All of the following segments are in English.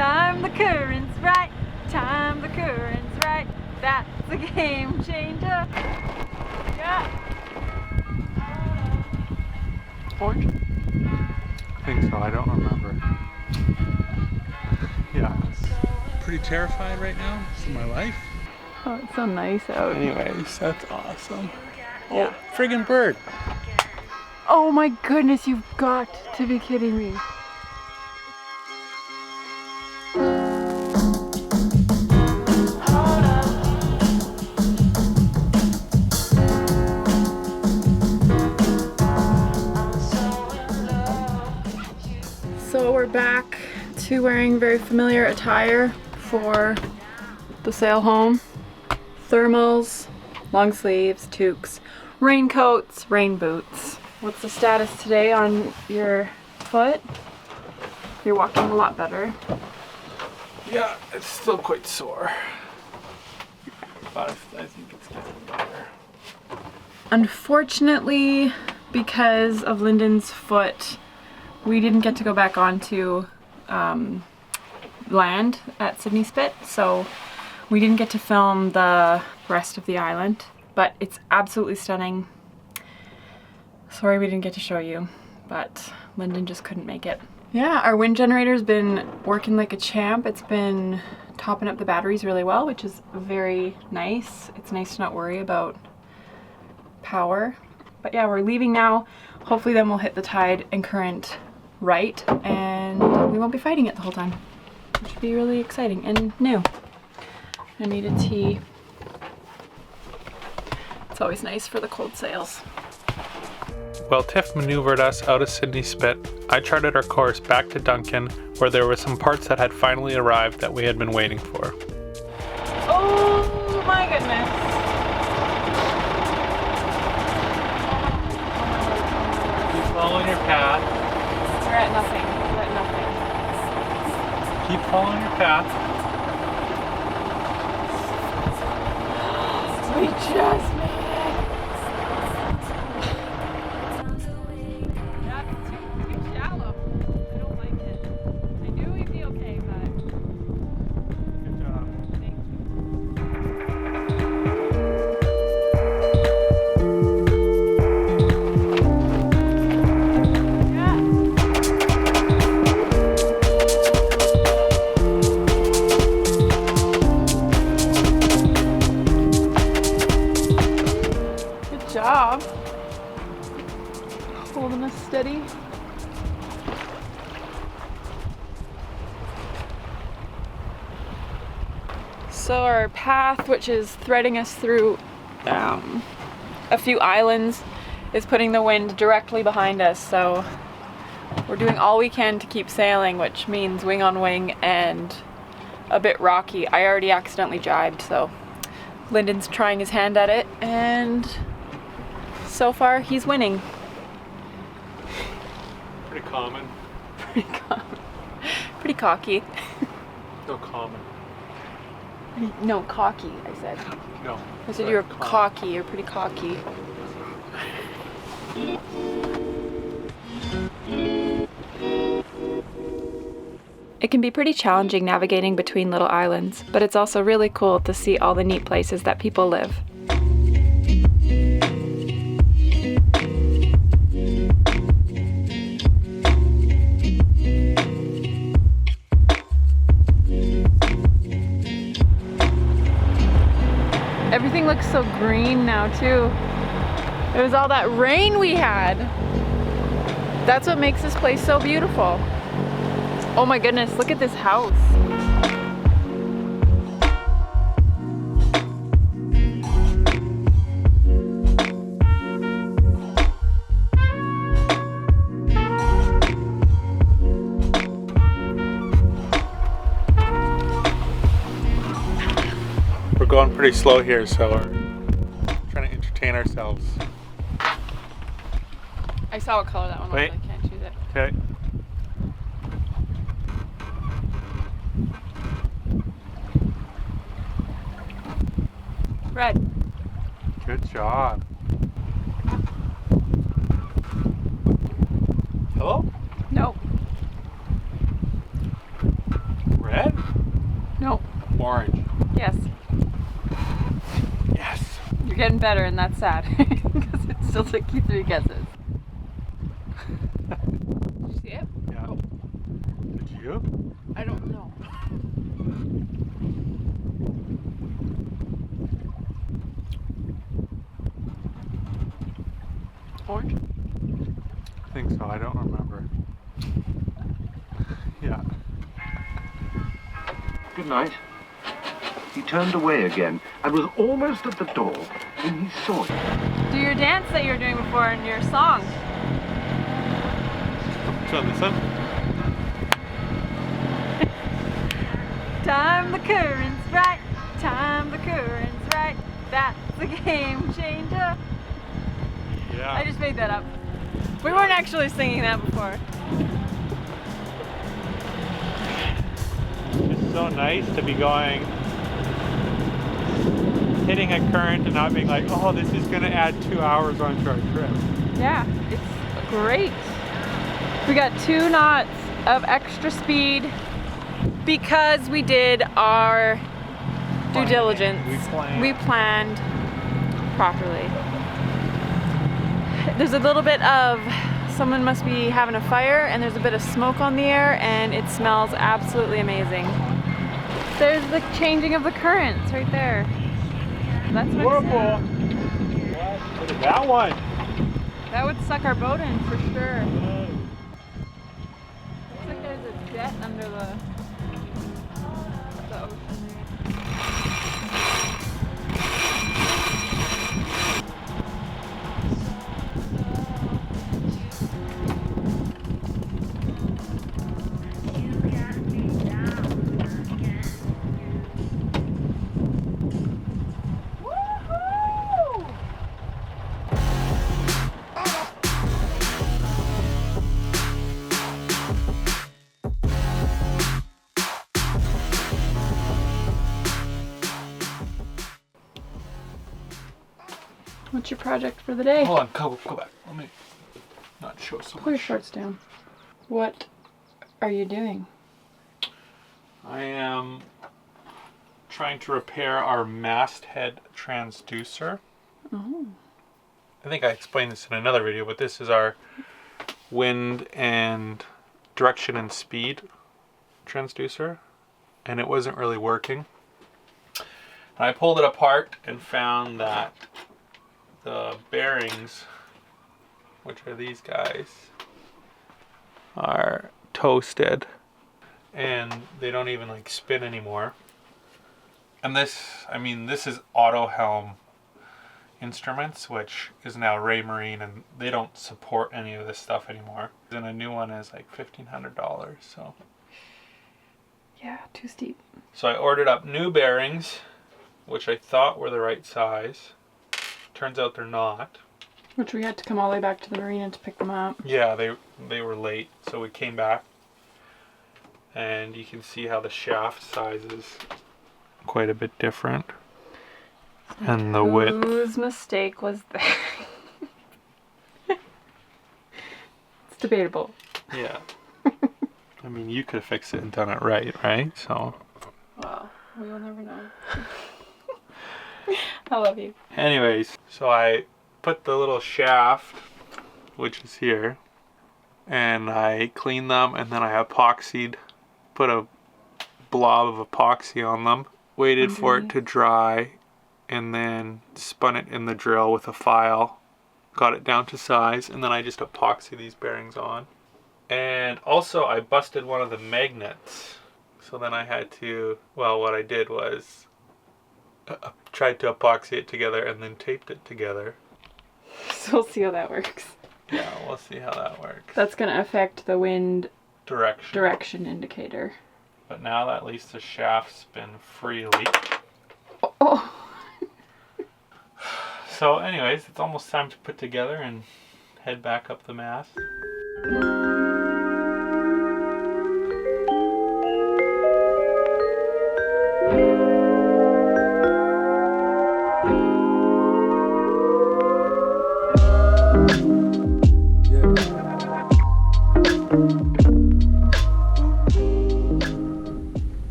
Time the current's right, time the current's right. That's a game changer. Yeah. Orange? I think so, I don't remember. Yeah. Pretty terrified right now for my life. Oh, it's so nice out. Anyways, that's awesome. Yeah. Oh, friggin' bird. Oh my goodness, you've got to be kidding me. So we're back to wearing very familiar attire for the sail home. Thermals, long sleeves, toques, raincoats, rain boots. What's the status today on your foot? You're walking a lot better. Yeah, it's still quite sore. But I think it's getting better. Unfortunately, because of Lyndon's foot, we didn't get to go back onto land at Sydney Spit, so we didn't get to film the rest of the island, but it's absolutely stunning. Sorry we didn't get to show you, but Lyndon just couldn't make it. Yeah, our wind generator's been working like a champ. It's been topping up the batteries really well, which is very nice. It's nice to not worry about power. But yeah, we're leaving now. Hopefully then we'll hit the tide and current right, and we won't be fighting it the whole time, which should be really exciting and new. I need a tea. It's always nice for the cold sails. While Tiff maneuvered us out of Sydney Spit, I charted our course back to Duncan, where there were some parts that had finally arrived that we had been waiting for. Oh my goodness. Keep following your path. We're at nothing. We're at nothing. Keep following your path. We just made it. That's too shallow. I don't like it. I knew we'd be okay, but Good job. thank you. Job holding us steady. So our path, which is threading us through a few islands, is putting the wind directly behind us, so we're doing all we can to keep sailing, which means wing on wing and a bit rocky. I already accidentally jibed, so Lyndon's trying his hand at it, and so far, he's winning. Pretty common. Pretty cocky. No common. No, cocky, I said. No. I said you were cocky. You're pretty cocky. It can be pretty challenging navigating between little islands, but it's also really cool to see all the neat places that people live. Everything looks so green now too. It was all that rain we had. That's what makes this place so beautiful. Oh my goodness, look at this house. We're going pretty slow here, so we're trying to entertain ourselves. I saw what color that one was, Wait. I can't choose it. Okay. Red. Good job. Hello? Nope. Red. red? No. Orange. Yes. Yes. You're getting better, and that's sad because it still took you 3 guesses. Did you see it? Yeah. Oh. Did you? I don't know. Orange? I think so. I don't remember. Yeah. Good night. He turned away again and was almost at the door when he saw it. Do your dance that you were doing before in your song. So this one? Time the current's right, time the current's right. That's a game changer. Yeah. I just made that up. We weren't actually singing that before. It's so nice to be going, hitting a current and not being like, oh, this is going to add 2 hours onto our trip. Yeah, it's great. We got 2 knots of extra speed because we did our due diligence. We planned properly. There's a little bit of, someone must be having a fire, and there's a bit of smoke on the air, and it smells absolutely amazing. There's the changing of the currents right there. That's what it said. Look at that one. That would suck our boat in for sure. Looks like there's a jet under the ocean. What's your project for the day? Hold on, go back. Let me not show so much. Pull your shorts down. What are you doing? I am trying to repair our masthead transducer. Oh. I think I explained this in another video, but this is our wind and direction and speed transducer, and it wasn't really working. And I pulled it apart and found that the bearings, which are these guys, are toasted and they don't even like spin anymore. And this, I mean, this is Auto Helm Instruments, which is now Raymarine, and they don't support any of this stuff anymore. And a new one is like $1,500, so. Yeah, too steep. So I ordered up new bearings, which I thought were the right size. Turns out they're not. Which we had to come all the way back to the marina to pick them up. Yeah, they were late, so we came back. And you can see how the shaft size is quite a bit different. And the width. Whose mistake was that? It's debatable. Yeah. I mean, you could have fixed it and done it right? So. Well, we will never know. I love you. Anyways, so I put the little shaft, which is here, and I cleaned them, and then I epoxied, put a blob of epoxy on them, waited for it to dry, and then spun it in the drill with a file, got it down to size, and then I just epoxy these bearings on. And also I busted one of the magnets, so then I had to, well, what I did was tried to epoxy it together and then taped it together. So we'll see how that works. Yeah, we'll see how that works. That's going to affect the wind direction indicator. But now that at least the shafts spin freely. Oh. So anyways, it's almost time to put together and head back up the mast.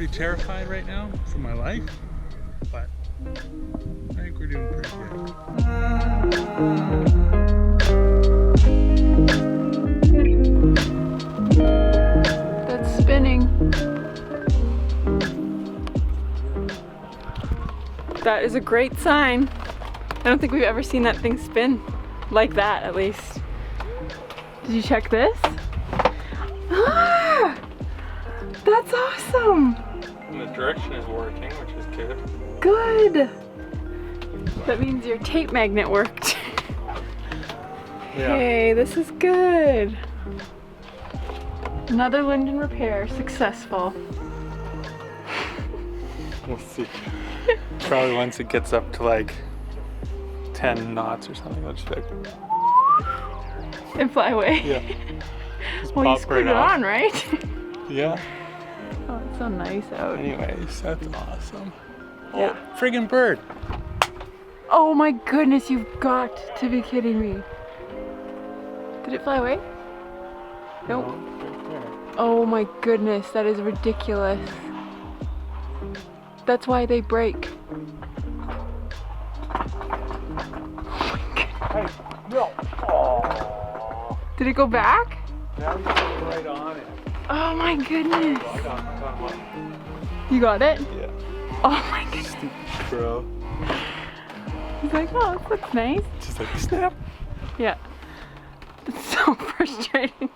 pretty terrified right now for my life, but I think we're doing pretty good. That's spinning. That is a great sign. I don't think we've ever seen that thing spin like that, at least. Did you check this? Ah! That's awesome! And the direction is working, which is good. Good! That means your tape magnet worked. Yeah. Hey, this is good. Another Lyndon repair, successful. We'll see. Probably once it gets up to like 10 knots or something, I'll just be like, And fly away. yeah. Just Well, you pop screwed right it off. on, right? Yeah. Oh, it's so nice out. Anyways, that's awesome. Yeah. Oh, friggin' bird. Oh my goodness, you've got to be kidding me. Did it fly away? Nope. Right there. Oh my goodness, that is ridiculous. That's why they break. Hey, no. Oh. Did it go back? Now you go right on it. Oh my goodness. I got one. You got it? Yeah. Oh my goodness. Stupid crow. He's like, oh, this looks nice. Just like snap. Yeah. It's so frustrating.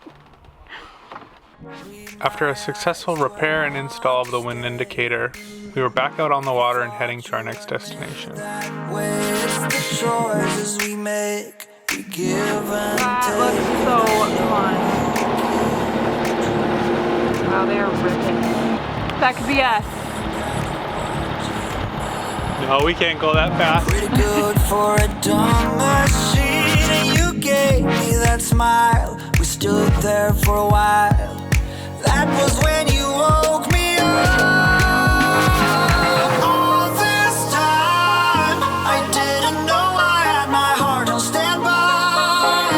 After a successful repair and install of the wind indicator, we were back out on the water and heading to our next destination. That looks so fun. Wow, they are ripping. That could be us. No, we can't go that fast. Pretty good for a dumb machine, and you gave me that smile. We stood there for a while. That was when you woke me up. All this time, I didn't know I had my heart on standby.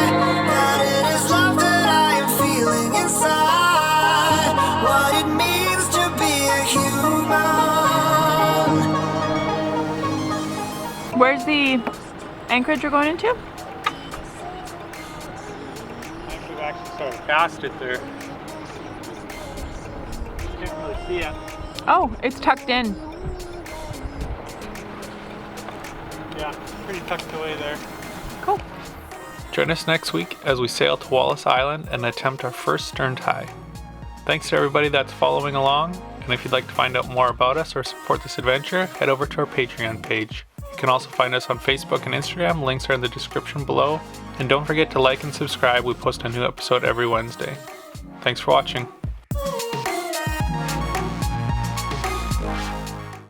That it is love that I am feeling inside. What it means to be a human. Where's the anchorage we're going into? We've actually sort of cast it there. Can't really see it. Oh, it's tucked in. Yeah, pretty tucked away there. Cool. Join us next week as we sail to Walde Island and attempt our first stern tie. Thanks to everybody that's following along, and if you'd like to find out more about us or support this adventure, head over to our Patreon page. You can also find us on Facebook and Instagram, links are in the description below, and don't forget to like and subscribe, we post a new episode every Wednesday. Thanks for watching.